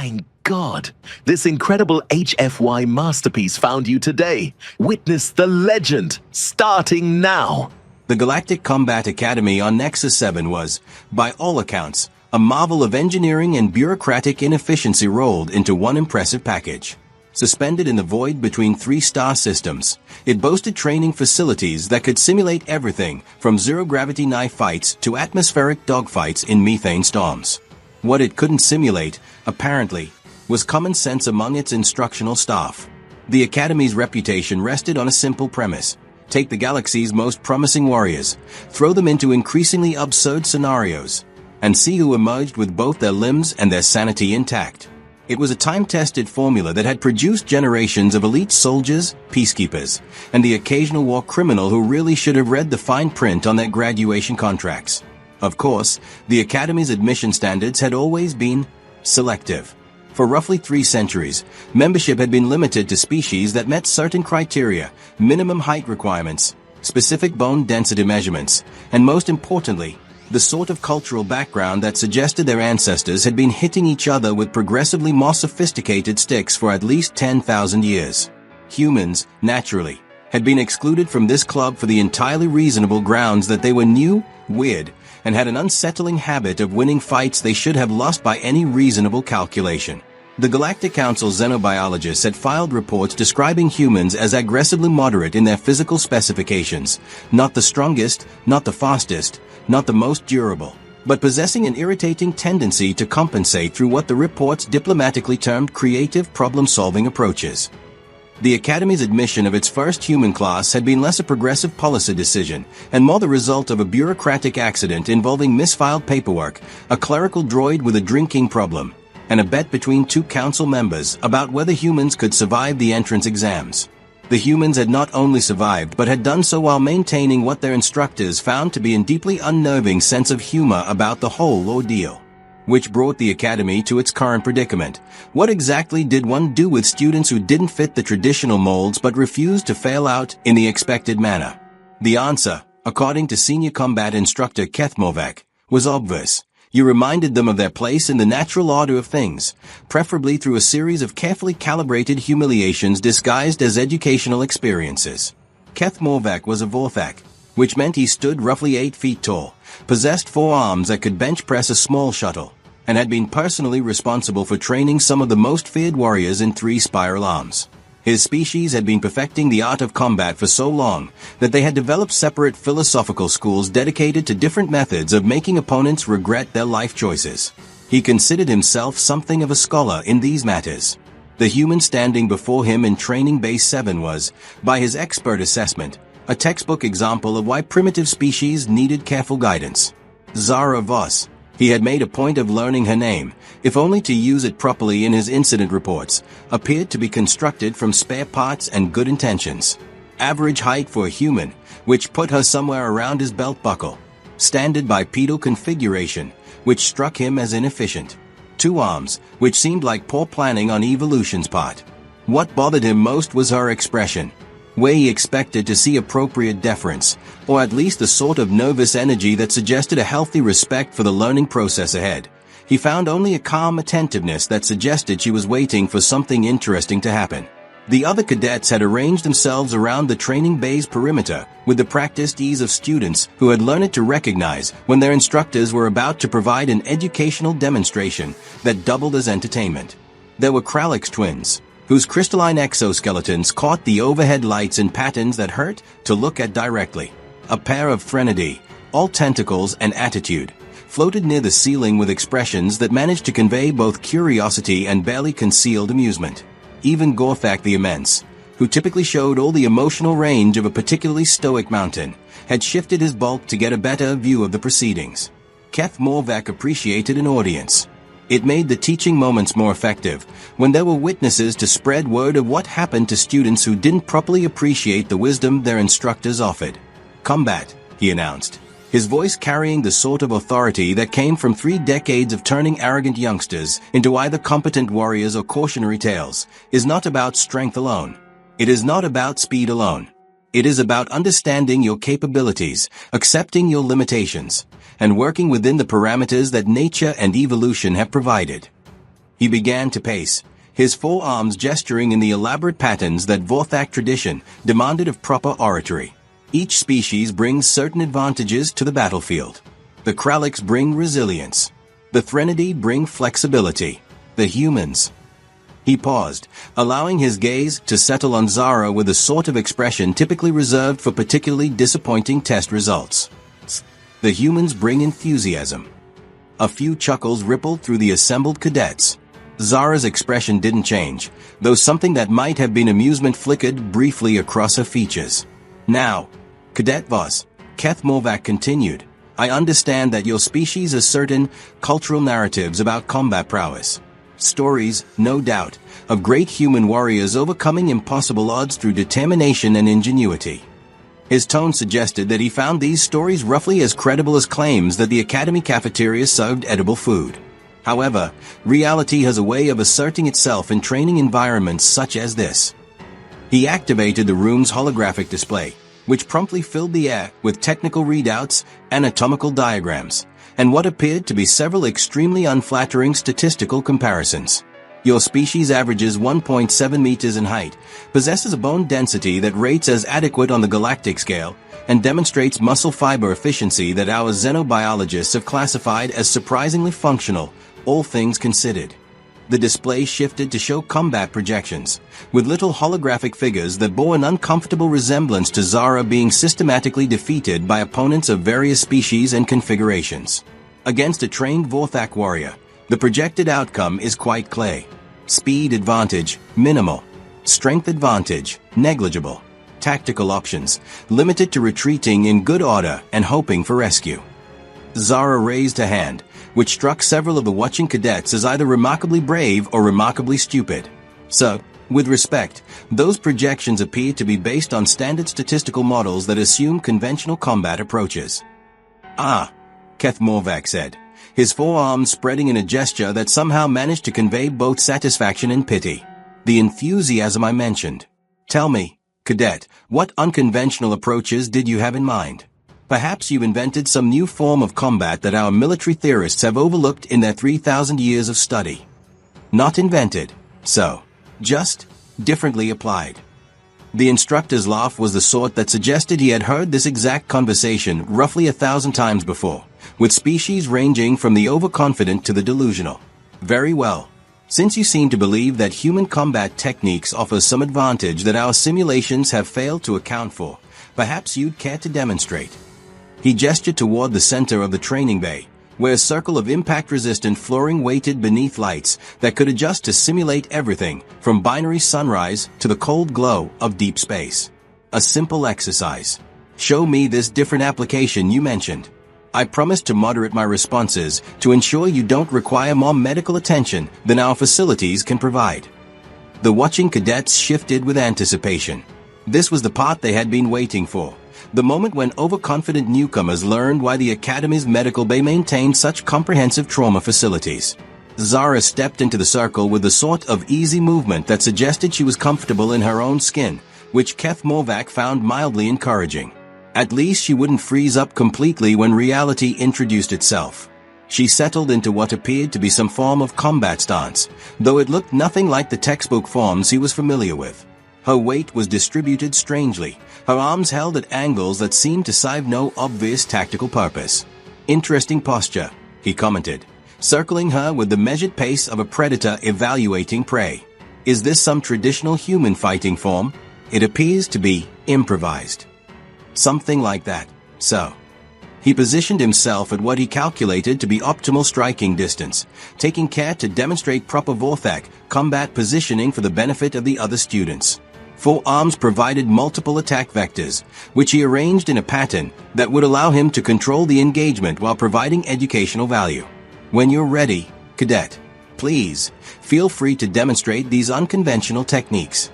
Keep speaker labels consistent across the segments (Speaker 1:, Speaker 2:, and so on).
Speaker 1: My God, this incredible HFY masterpiece found you today. Witness the legend, starting now.
Speaker 2: The Galactic Combat Academy on Nexus 7 was, by all accounts, a marvel of engineering and bureaucratic inefficiency rolled into one impressive package. Suspended in the void between three star systems, it boasted training facilities that could simulate everything from zero-gravity knife fights to atmospheric dogfights in methane storms. What it couldn't simulate, apparently, was common sense among its instructional staff. The Academy's reputation rested on a simple premise. Take the galaxy's most promising warriors, throw them into increasingly absurd scenarios, and see who emerged with both their limbs and their sanity intact. It was a time-tested formula that had produced generations of elite soldiers, peacekeepers, and the occasional war criminal who really should have read the fine print on their graduation contracts. Of course, the Academy's admission standards had always been selective. For roughly 3 centuries, membership had been limited to species that met certain criteria, minimum height requirements, specific bone density measurements, and most importantly, the sort of cultural background that suggested their ancestors had been hitting each other with progressively more sophisticated sticks for at least 10,000 years. Humans, naturally, had been excluded from this club for the entirely reasonable grounds that they were new, weird, and had an unsettling habit of winning fights they should have lost by any reasonable calculation. The Galactic Council xenobiologists had filed reports describing humans as aggressively moderate in their physical specifications, not the strongest, not the fastest, not the most durable, but possessing an irritating tendency to compensate through what the reports diplomatically termed creative problem-solving approaches. The Academy's admission of its first human class had been less a progressive policy decision and more the result of a bureaucratic accident involving misfiled paperwork, a clerical droid with a drinking problem, and a bet between 2 council members about whether humans could survive the entrance exams. The humans had not only survived but had done so while maintaining what their instructors found to be a deeply unnerving sense of humor about the whole ordeal. Which brought the Academy to its current predicament. What exactly did one do with students who didn't fit the traditional molds but refused to fail out in the expected manner? The answer, according to Senior Combat Instructor Keth Morvac, was obvious. You reminded them of their place in the natural order of things, preferably through a series of carefully calibrated humiliations disguised as educational experiences. Keth Morvac was a Vorthak, which meant he stood roughly 8 feet tall, possessed 4 arms that could bench press a small shuttle, and had been personally responsible for training some of the most feared warriors in 3 spiral arms. His species had been perfecting the art of combat for so long that they had developed separate philosophical schools dedicated to different methods of making opponents regret their life choices. He considered himself something of a scholar in these matters. The human standing before him in Training Base 7 was, by his expert assessment, a textbook example of why primitive species needed careful guidance. Zara Voss. He had made a point of learning her name, if only to use it properly in his incident reports, appeared to be constructed from spare parts and good intentions. Average height for a human, which put her somewhere around his belt buckle. Standard bipedal configuration, which struck him as inefficient. 2 arms, which seemed like poor planning on evolution's part. What bothered him most was her expression. Where he expected to see appropriate deference, or at least the sort of nervous energy that suggested a healthy respect for the learning process ahead, he found only a calm attentiveness that suggested she was waiting for something interesting to happen. The other cadets had arranged themselves around the training bay's perimeter with the practiced ease of students who had learned to recognize when their instructors were about to provide an educational demonstration that doubled as entertainment. There were Kralix twins, whose crystalline exoskeletons caught the overhead lights in patterns that hurt to look at directly. A pair of Threnody, all tentacles and attitude, floated near the ceiling with expressions that managed to convey both curiosity and barely concealed amusement. Even Gorthak the Immense, who typically showed all the emotional range of a particularly stoic mountain, had shifted his bulk to get a better view of the proceedings. Keth Morvac appreciated an audience. It made the teaching moments more effective when there were witnesses to spread word of what happened to students who didn't properly appreciate the wisdom their instructors offered. Combat, he announced, his voice carrying the sort of authority that came from 3 decades of turning arrogant youngsters into either competent warriors or cautionary tales, is not about strength alone. It is not about speed alone. It is about understanding your capabilities, accepting your limitations, and working within the parameters that nature and evolution have provided. He began to pace, his forearms gesturing in the elaborate patterns that Vorthak tradition demanded of proper oratory. Each species brings certain advantages to the battlefield. The Kraliks bring resilience. The Threnody bring flexibility. The humans. He paused, allowing his gaze to settle on Zara with a sort of expression typically reserved for particularly disappointing test results. The humans bring enthusiasm. A few chuckles rippled through the assembled cadets. Zara's expression didn't change, though something that might have been amusement flickered briefly across her features. Now, Cadet Voss, Keth Morvac continued, I understand that your species has certain cultural narratives about combat prowess. Stories, no doubt, of great human warriors overcoming impossible odds through determination and ingenuity. His tone suggested that he found these stories roughly as credible as claims that the Academy cafeteria served edible food. However, reality has a way of asserting itself in training environments such as this. He activated the room's holographic display, which promptly filled the air with technical readouts, anatomical diagrams, and what appeared to be several extremely unflattering statistical comparisons. Your species averages 1.7 meters in height, possesses a bone density that rates as adequate on the galactic scale, and demonstrates muscle fiber efficiency that our xenobiologists have classified as surprisingly functional, all things considered. The display shifted to show combat projections, with little holographic figures that bore an uncomfortable resemblance to Zara being systematically defeated by opponents of various species and configurations. Against a trained Vorthak warrior, the projected outcome is quite clear. Speed advantage, minimal. Strength advantage, negligible. Tactical options, limited to retreating in good order and hoping for rescue. Zara raised a hand, which struck several of the watching cadets as either remarkably brave or remarkably stupid. So, with respect, those projections appear to be based on standard statistical models that assume conventional combat approaches. Ah, Keth Morvac said, his forearms spreading in a gesture that somehow managed to convey both satisfaction and pity. The enthusiasm I mentioned. Tell me, Cadet, what unconventional approaches did you have in mind? Perhaps you invented some new form of combat that our military theorists have overlooked in their 3,000 years of study. Not invented, so, just differently applied. The instructor's laugh was the sort that suggested he had heard this exact conversation roughly 1,000 times before, with species ranging from the overconfident to the delusional. Very well. Since you seem to believe that human combat techniques offer some advantage that our simulations have failed to account for, perhaps you'd care to demonstrate. He gestured toward the center of the training bay, where a circle of impact-resistant flooring waited beneath lights that could adjust to simulate everything from binary sunrise to the cold glow of deep space. A simple exercise. Show me this different application you mentioned. I promise to moderate my responses to ensure you don't require more medical attention than our facilities can provide. The watching cadets shifted with anticipation. This was the part they had been waiting for. The moment when overconfident newcomers learned why the Academy's medical bay maintained such comprehensive trauma facilities. Zara stepped into the circle with the sort of easy movement that suggested she was comfortable in her own skin, which Keth Morvac found mildly encouraging. At least she wouldn't freeze up completely when reality introduced itself. She settled into what appeared to be some form of combat stance, though it looked nothing like the textbook forms he was familiar with. Her weight was distributed strangely, her arms held at angles that seemed to serve no obvious tactical purpose. Interesting posture, he commented, circling her with the measured pace of a predator evaluating prey. Is this some traditional human fighting form? It appears to be improvised. Something like that, so. He positioned himself at what he calculated to be optimal striking distance, taking care to demonstrate proper Vorthak combat positioning for the benefit of the other students. Forearms provided multiple attack vectors, which he arranged in a pattern that would allow him to control the engagement while providing educational value. When you're ready, Cadet, please, feel free to demonstrate these unconventional techniques.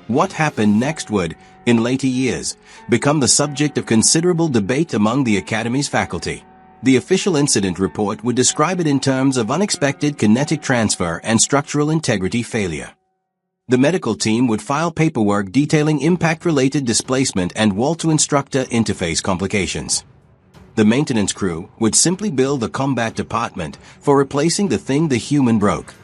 Speaker 2: What happened next would, in later years, become the subject of considerable debate among the Academy's faculty. The official incident report would describe it in terms of unexpected kinetic transfer and structural integrity failure. The medical team would file paperwork detailing impact-related displacement and wall-to-instructor interface complications. The maintenance crew would simply bill the combat department for replacing the thing the human broke.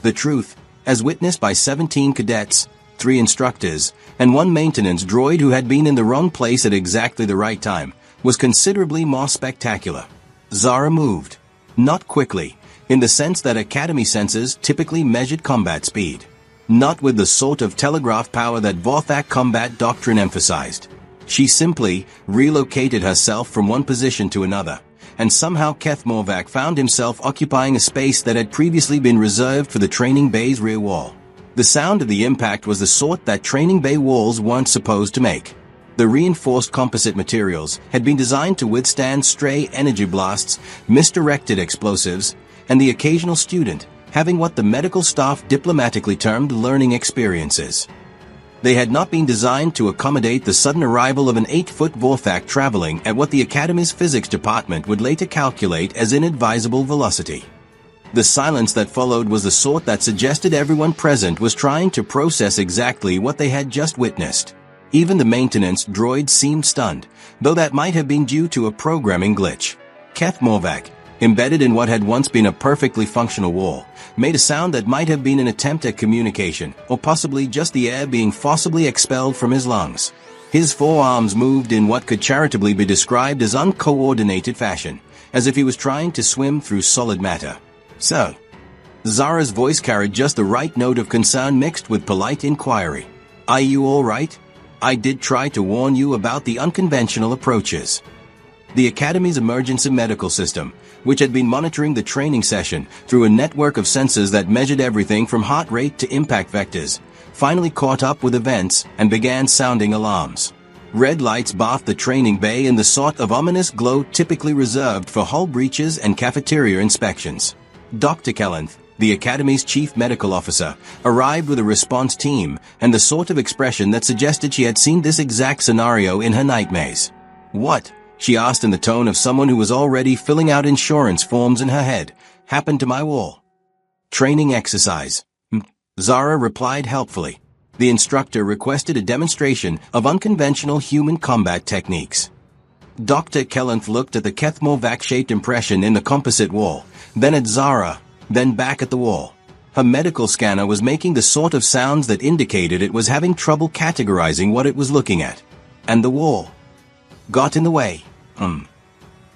Speaker 2: The truth, as witnessed by 17 cadets, 3 instructors, and 1 maintenance droid who had been in the wrong place at exactly the right time, was considerably more spectacular. Zara moved. Not quickly, in the sense that Academy sensors typically measured combat speed. Not with the sort of telegraph power that Vorthak combat doctrine emphasized. She simply relocated herself from one position to another, and somehow Keth Morvac found himself occupying a space that had previously been reserved for the training bay's rear wall. The sound of the impact was the sort that training bay walls weren't supposed to make. The reinforced composite materials had been designed to withstand stray energy blasts, misdirected explosives, and the occasional student having what the medical staff diplomatically termed learning experiences. They had not been designed to accommodate the sudden arrival of an 8-foot Vorthak traveling at what the Academy's physics department would later calculate as inadvisable velocity. The silence that followed was the sort that suggested everyone present was trying to process exactly what they had just witnessed. Even the maintenance droid seemed stunned, though that might have been due to a programming glitch. Keth Morvac, embedded in what had once been a perfectly functional wall, made a sound that might have been an attempt at communication, or possibly just the air being forcibly expelled from his lungs. His forearms moved in what could charitably be described as uncoordinated fashion, as if he was trying to swim through solid matter. "So?" Zara's voice carried just the right note of concern mixed with polite inquiry. "Are you all right? I did try to warn you about the unconventional approaches." The Academy's emergency medical system, which had been monitoring the training session through a network of sensors that measured everything from heart rate to impact vectors, finally caught up with events and began sounding alarms. Red lights bathed the training bay in the sort of ominous glow typically reserved for hull breaches and cafeteria inspections. Dr. Kellenth, the Academy's chief medical officer, arrived with a response team and the sort of expression that suggested she had seen this exact scenario in her nightmares. "What?" she asked in the tone of someone who was already filling out insurance forms in her head. "Happened to my wall?" "Training exercise," Zara replied helpfully. The instructor requested a demonstration of unconventional human combat techniques. Dr. Kellenth looked at the Keth Morvac-shaped impression in the composite wall, then at Zara, then back at the wall. Her medical scanner was making the sort of sounds that indicated it was having trouble categorizing what it was looking at. And the wall got in the way.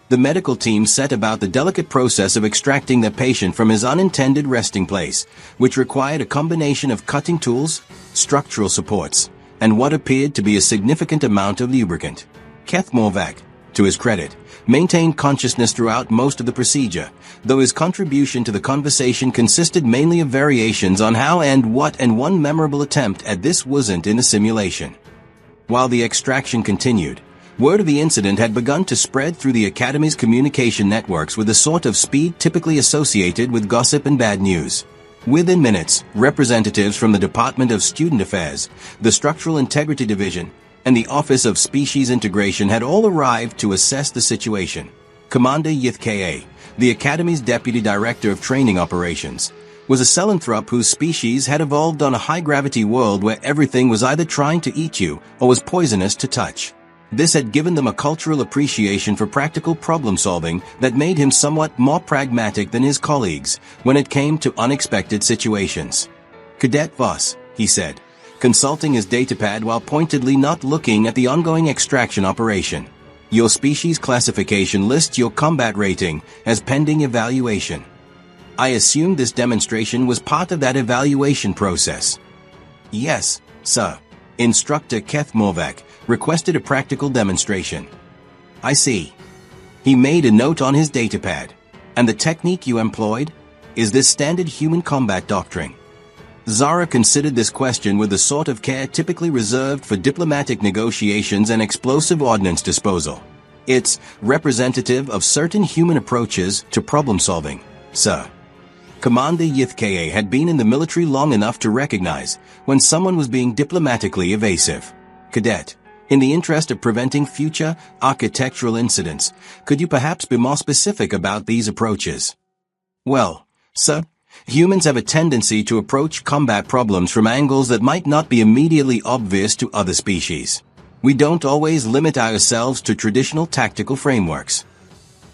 Speaker 2: The medical team set about the delicate process of extracting the patient from his unintended resting place, which required a combination of cutting tools, structural supports, and what appeared to be a significant amount of lubricant. Keth Morvac, to his credit, maintained consciousness throughout most of the procedure, though his contribution to the conversation consisted mainly of variations on how and what, and one memorable attempt at this wasn't in a simulation. While the extraction continued, word of the incident had begun to spread through the Academy's communication networks with the sort of speed typically associated with gossip and bad news. Within minutes, representatives from the Department of Student Affairs, the Structural Integrity Division, and the Office of Species Integration had all arrived to assess the situation. Commander Yithka, the Academy's Deputy Director of Training Operations, was a Selanthrop whose species had evolved on a high-gravity world where everything was either trying to eat you or was poisonous to touch. This had given them a cultural appreciation for practical problem-solving that made him somewhat more pragmatic than his colleagues when it came to unexpected situations. "Cadet Voss," he said, consulting his datapad while pointedly not looking at the ongoing extraction operation. "Your species classification lists your combat rating as pending evaluation. I assumed this demonstration was part of that evaluation process." "Yes, sir." Instructor Keth Morvac requested a practical demonstration. "I see." He made a note on his datapad. "And the technique you employed? Is this standard human combat doctrine?" Zara considered this question with the sort of care typically reserved for diplomatic negotiations and explosive ordnance disposal. "It's representative of certain human approaches to problem solving, sir." Commander Yithka had been in the military long enough to recognize when someone was being diplomatically evasive. "Cadet, in the interest of preventing future architectural incidents, could you perhaps be more specific about these approaches?" "Well, sir, humans have a tendency to approach combat problems from angles that might not be immediately obvious to other species. We don't always limit ourselves to traditional tactical frameworks."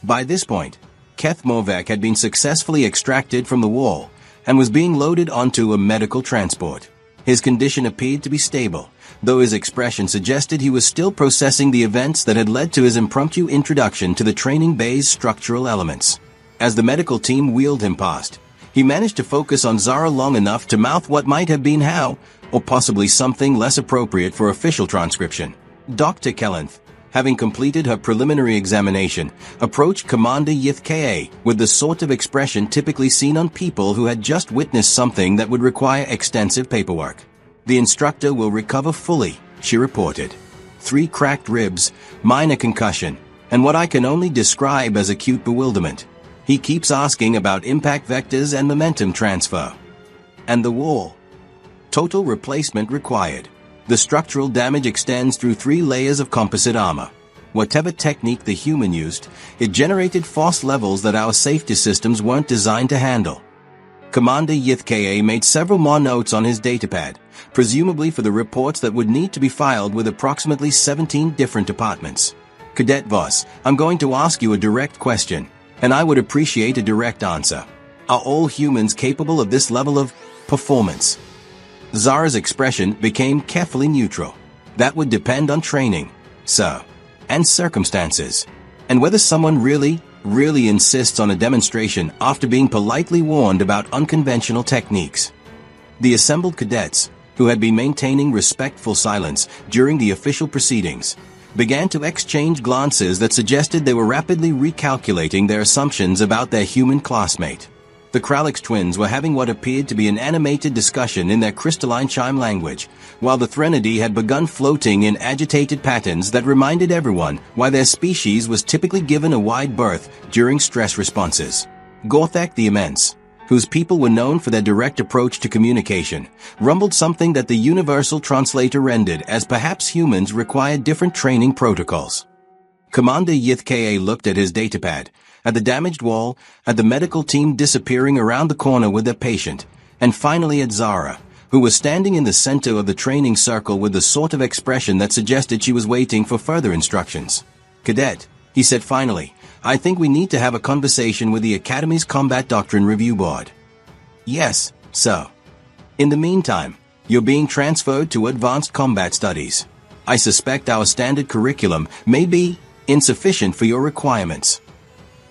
Speaker 2: By this point, Keth Morvac had been successfully extracted from the wall, and was being loaded onto a medical transport. His condition appeared to be stable, though his expression suggested he was still processing the events that had led to his impromptu introduction to the training bay's structural elements. As the medical team wheeled him past, he managed to focus on Zara long enough to mouth what might have been how, or possibly something less appropriate for official transcription. Dr. Kellenth, having completed her preliminary examination, approached Commander Yith-Ka with the sort of expression typically seen on people who had just witnessed something that would require extensive paperwork. "The instructor will recover fully," she reported. 3 cracked ribs, minor concussion, and what I can only describe as acute bewilderment. He keeps asking about impact vectors and momentum transfer. And the wall. Total replacement required. The structural damage extends through 3 layers of composite armor. Whatever technique the human used, it generated force levels that our safety systems weren't designed to handle. Commander Yith-Ka made several more notes on his datapad, presumably for the reports that would need to be filed with approximately 17 different departments. "Cadet Voss, I'm going to ask you a direct question, and I would appreciate a direct answer. Are all humans capable of this level of performance?" Zara's expression became carefully neutral. "That would depend on training, sir, and circumstances, and whether someone really insists on a demonstration after being politely warned about unconventional techniques." The assembled cadets, who had been maintaining respectful silence during the official proceedings, began to exchange glances that suggested they were rapidly recalculating their assumptions about their human classmate. The Kralix twins were having what appeared to be an animated discussion in their crystalline chime language, while the Threnody had begun floating in agitated patterns that reminded everyone why their species was typically given a wide berth during stress responses. Gorthak the Immense, whose people were known for their direct approach to communication, rumbled something that the universal translator rendered as perhaps humans required different training protocols. Commander Yith-Ka looked at his datapad, at the damaged wall, at the medical team disappearing around the corner with their patient, and finally at Zara, who was standing in the center of the training circle with the sort of expression that suggested she was waiting for further instructions. "Cadet," he said finally, "I think we need to have a conversation with the Academy's Combat Doctrine Review Board." "Yes, sir. In the meantime, you're being transferred to Advanced Combat Studies. I suspect our standard curriculum may be insufficient for your requirements."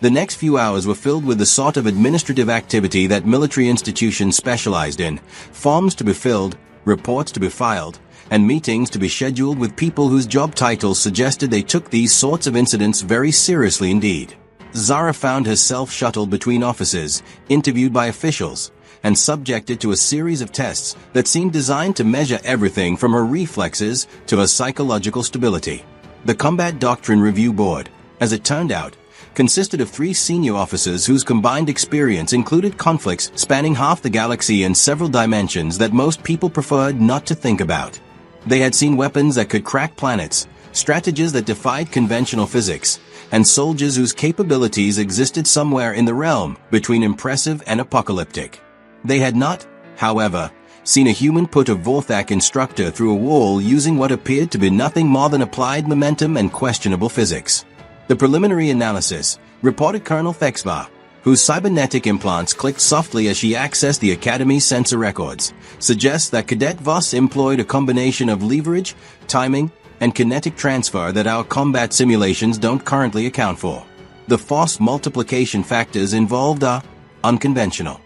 Speaker 2: The next few hours were filled with the sort of administrative activity that military institutions specialized in: forms to be filled, reports to be filed, and meetings to be scheduled with people whose job titles suggested they took these sorts of incidents very seriously indeed. Zara found herself shuttled between offices, interviewed by officials, and subjected to a series of tests that seemed designed to measure everything from her reflexes to her psychological stability. The Combat Doctrine Review Board, as it turned out, consisted of 3 senior officers whose combined experience included conflicts spanning half the galaxy and several dimensions that most people preferred not to think about. They had seen weapons that could crack planets, strategies that defied conventional physics, and soldiers whose capabilities existed somewhere in the realm between impressive and apocalyptic. They had not, however, seen a human put a Vorthak instructor through a wall using what appeared to be nothing more than applied momentum and questionable physics. The preliminary analysis, reported Colonel Thexvar, whose cybernetic implants clicked softly as she accessed the Academy's sensor records, suggests that Cadet Voss employed a combination of leverage, timing, and kinetic transfer that our combat simulations don't currently account for. The force multiplication factors involved are unconventional.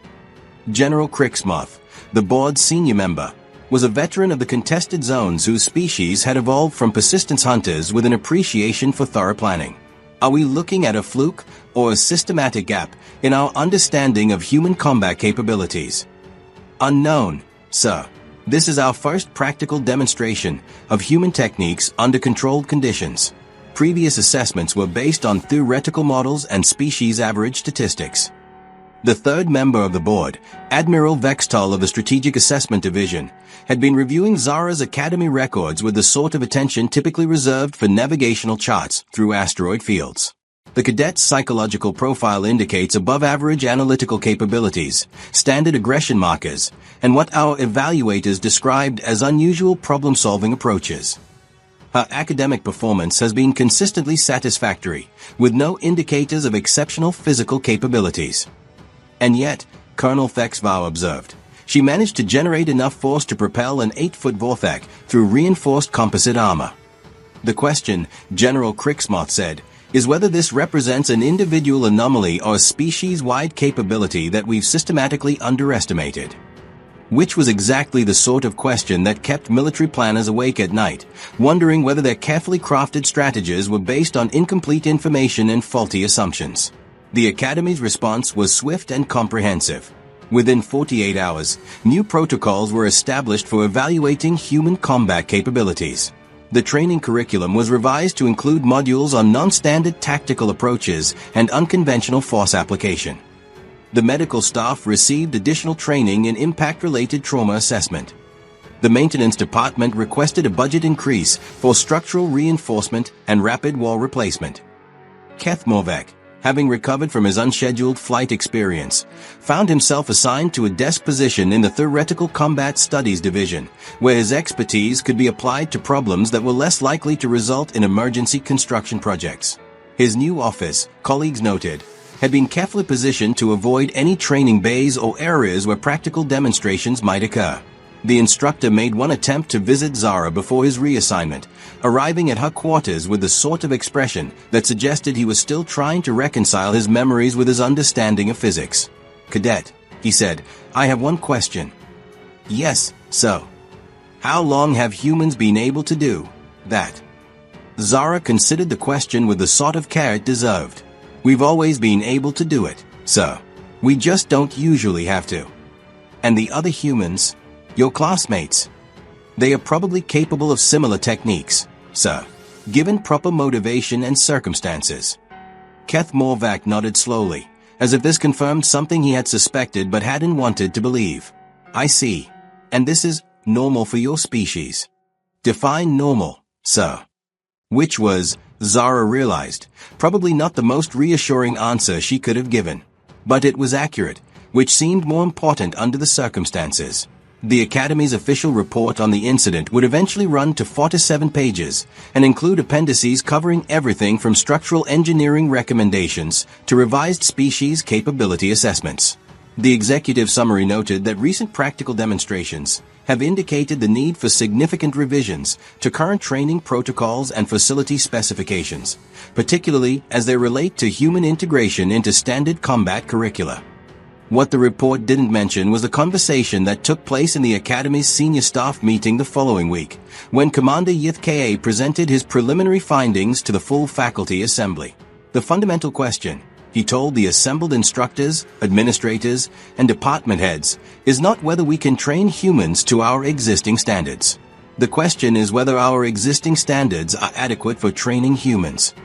Speaker 2: General Krixmoth, the board's senior member, was a veteran of the contested zones whose species had evolved from persistence hunters with an appreciation for thorough planning. Are we looking at a fluke or a systematic gap in our understanding of human combat capabilities? Unknown, sir. This is our first practical demonstration of human techniques under controlled conditions. Previous assessments were based on theoretical models and species average statistics. The third member of the board, Admiral Vextal of the Strategic Assessment Division, had been reviewing Zara's Academy records with the sort of attention typically reserved for navigational charts through asteroid fields. The cadet's psychological profile indicates above-average analytical capabilities, standard aggression markers, and what our evaluators described as unusual problem-solving approaches. Her academic performance has been consistently satisfactory, with no indicators of exceptional physical capabilities. And yet, Colonel Thexvow observed. She managed to generate enough force to propel an 8-foot Vorthak through reinforced composite armor. The question, General Crixmoth said, is whether this represents an individual anomaly or a species-wide capability that we've systematically underestimated. Which was exactly the sort of question that kept military planners awake at night, wondering whether their carefully crafted strategies were based on incomplete information and faulty assumptions. The Academy's response was swift and comprehensive. Within 48 hours, new protocols were established for evaluating human combat capabilities. The training curriculum was revised to include modules on non-standard tactical approaches and unconventional force application. The medical staff received additional training in impact-related trauma assessment. The maintenance department requested a budget increase for structural reinforcement and rapid wall replacement. Keth Morvek, having recovered from his unscheduled flight experience, found himself assigned to a desk position in the Theoretical Combat Studies Division, where his expertise could be applied to problems that were less likely to result in emergency construction projects. His new office, colleagues noted, had been carefully positioned to avoid any training bays or areas where practical demonstrations might occur. The instructor made one attempt to visit Zara before his reassignment, arriving at her quarters with the sort of expression that suggested he was still trying to reconcile his memories with his understanding of physics. "Cadet," he said, "I have one question." "Yes, so. How long have humans been able to do that?" Zara considered the question with the sort of care it deserved. "We've always been able to do it, sir. We just don't usually have to." "And the other humans, your classmates? They are probably capable of similar techniques, sir, given proper motivation and circumstances." Keth Morvak nodded slowly, as if this confirmed something he had suspected but hadn't wanted to believe. "I see. And this is normal for your species. Define normal, sir." Which was, Zara realized, probably not the most reassuring answer she could have given. But it was accurate, which seemed more important under the circumstances. The Academy's official report on the incident would eventually run to 47 pages and include appendices covering everything from structural engineering recommendations to revised species capability assessments. The executive summary noted that recent practical demonstrations have indicated the need for significant revisions to current training protocols and facility specifications, particularly as they relate to human integration into standard combat curricula. What the report didn't mention was a conversation that took place in the Academy's senior staff meeting the following week, when Commander Yith presented his preliminary findings to the full faculty assembly. The fundamental question, he told the assembled instructors, administrators, and department heads, is not whether we can train humans to our existing standards. The question is whether our existing standards are adequate for training humans.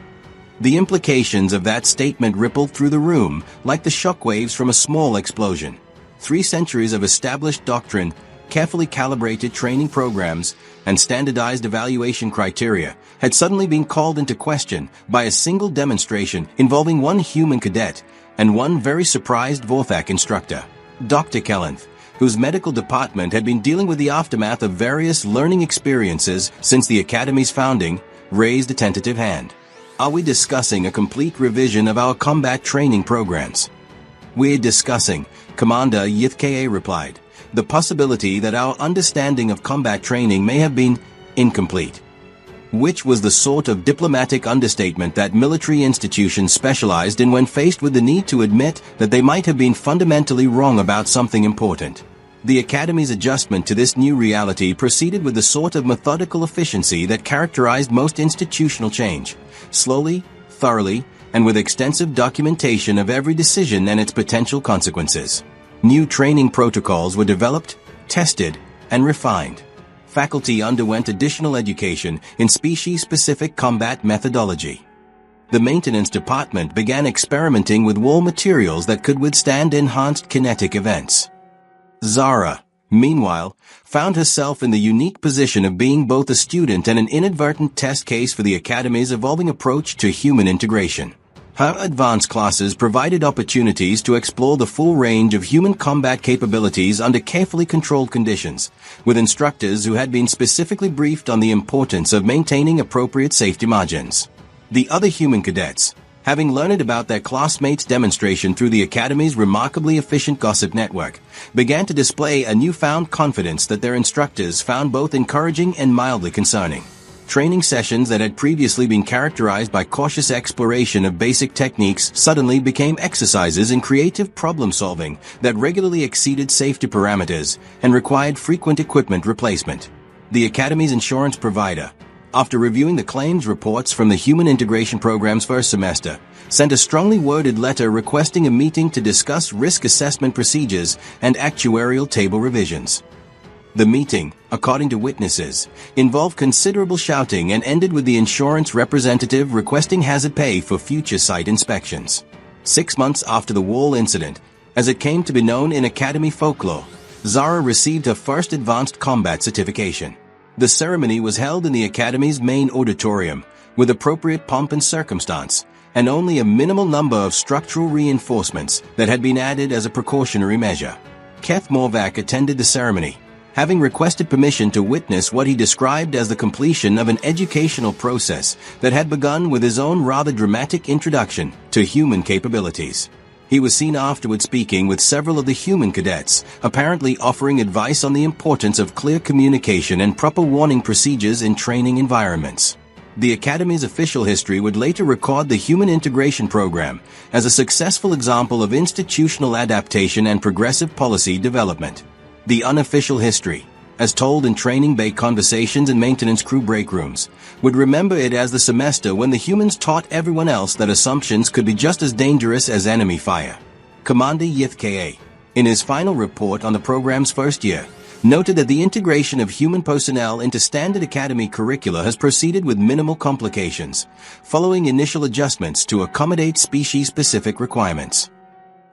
Speaker 2: The implications of that statement rippled through the room like the shockwaves from a small explosion. 3 centuries of established doctrine, carefully calibrated training programs, and standardized evaluation criteria had suddenly been called into question by a single demonstration involving one human cadet and one very surprised Vorthak instructor. Dr. Kellenth, whose medical department had been dealing with the aftermath of various learning experiences since the Academy's founding, raised a tentative hand. "Are we discussing a complete revision of our combat training programs?" "We're discussing," Commander Yith replied, "the possibility that our understanding of combat training may have been incomplete." Which was the sort of diplomatic understatement that military institutions specialized in when faced with the need to admit that they might have been fundamentally wrong about something important. The Academy's adjustment to this new reality proceeded with the sort of methodical efficiency that characterized most institutional change, slowly, thoroughly, and with extensive documentation of every decision and its potential consequences. New training protocols were developed, tested, and refined. Faculty underwent additional education in species-specific combat methodology. The maintenance department began experimenting with wall materials that could withstand enhanced kinetic events. Zara, meanwhile, found herself in the unique position of being both a student and an inadvertent test case for the Academy's evolving approach to human integration. Her advanced classes provided opportunities to explore the full range of human combat capabilities under carefully controlled conditions, with instructors who had been specifically briefed on the importance of maintaining appropriate safety margins. The other human cadets, having learned about their classmates' demonstration through the Academy's remarkably efficient gossip network, began to display a newfound confidence that their instructors found both encouraging and mildly concerning. Training sessions that had previously been characterized by cautious exploration of basic techniques suddenly became exercises in creative problem-solving that regularly exceeded safety parameters and required frequent equipment replacement. The Academy's insurance provider, after reviewing the claims reports from the Human Integration Program's first semester, sent a strongly worded letter requesting a meeting to discuss risk assessment procedures and actuarial table revisions. The meeting, according to witnesses, involved considerable shouting and ended with the insurance representative requesting hazard pay for future site inspections. 6 months after the wall incident, as it came to be known in Academy folklore, Zara received her first advanced combat certification. The ceremony was held in the Academy's main auditorium, with appropriate pomp and circumstance, and only a minimal number of structural reinforcements that had been added as a precautionary measure. Keth Morvac attended the ceremony, having requested permission to witness what he described as the completion of an educational process that had begun with his own rather dramatic introduction to human capabilities. He was seen afterward speaking with several of the human cadets, apparently offering advice on the importance of clear communication and proper warning procedures in training environments. The Academy's official history would later record the Human Integration Program as a successful example of institutional adaptation and progressive policy development. The unofficial history, as told in training bay conversations and maintenance crew break rooms, would remember it as the semester when the humans taught everyone else that assumptions could be just as dangerous as enemy fire. Commander Yith Ka, in his final report on the program's first year, noted that the integration of human personnel into standard academy curricula has proceeded with minimal complications, following initial adjustments to accommodate species-specific requirements.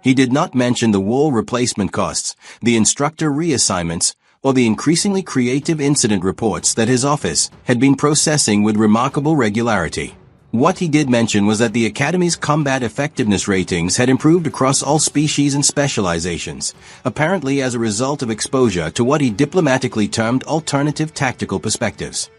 Speaker 2: He did not mention the wall replacement costs, the instructor reassignments, or the increasingly creative incident reports that his office had been processing with remarkable regularity. What he did mention was that the Academy's combat effectiveness ratings had improved across all species and specializations, apparently as a result of exposure to what he diplomatically termed alternative tactical perspectives.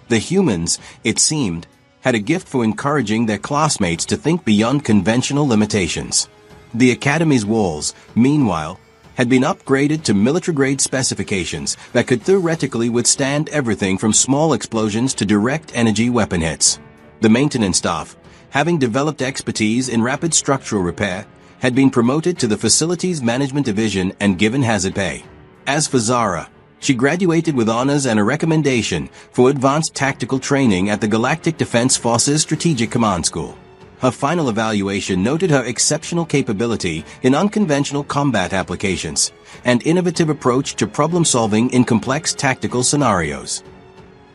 Speaker 2: The humans, it seemed, had a gift for encouraging their classmates to think beyond conventional limitations. The Academy's walls, meanwhile, had been upgraded to military-grade specifications that could theoretically withstand everything from small explosions to direct energy weapon hits. The maintenance staff, having developed expertise in rapid structural repair, had been promoted to the Facilities Management Division and given hazard pay. As for Zara, she graduated with honors and a recommendation for advanced tactical training at the Galactic Defense Forces Strategic Command School. Her final evaluation noted her exceptional capability in unconventional combat applications and innovative approach to problem-solving in complex tactical scenarios.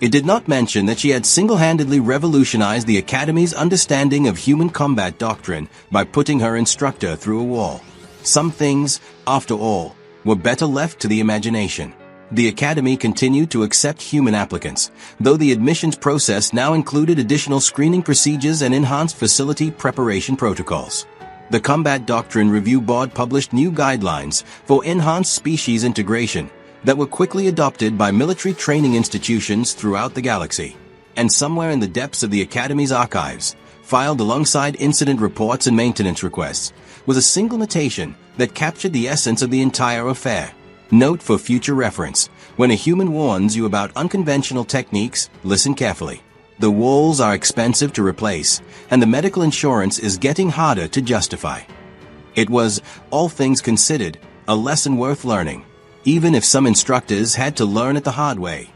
Speaker 2: It did not mention that she had single-handedly revolutionized the Academy's understanding of human combat doctrine by putting her instructor through a wall. Some things, after all, were better left to the imagination. The Academy continued to accept human applicants, though the admissions process now included additional screening procedures and enhanced facility preparation protocols. The Combat Doctrine Review Board published new guidelines for enhanced species integration that were quickly adopted by military training institutions throughout the galaxy. And somewhere in the depths of the Academy's archives, filed alongside incident reports and maintenance requests, was a single notation that captured the essence of the entire affair. Note for future reference: when a human warns you about unconventional techniques, listen carefully. The walls are expensive to replace, and the medical insurance is getting harder to justify. It was, all things considered, a lesson worth learning, even if some instructors had to learn it the hard way.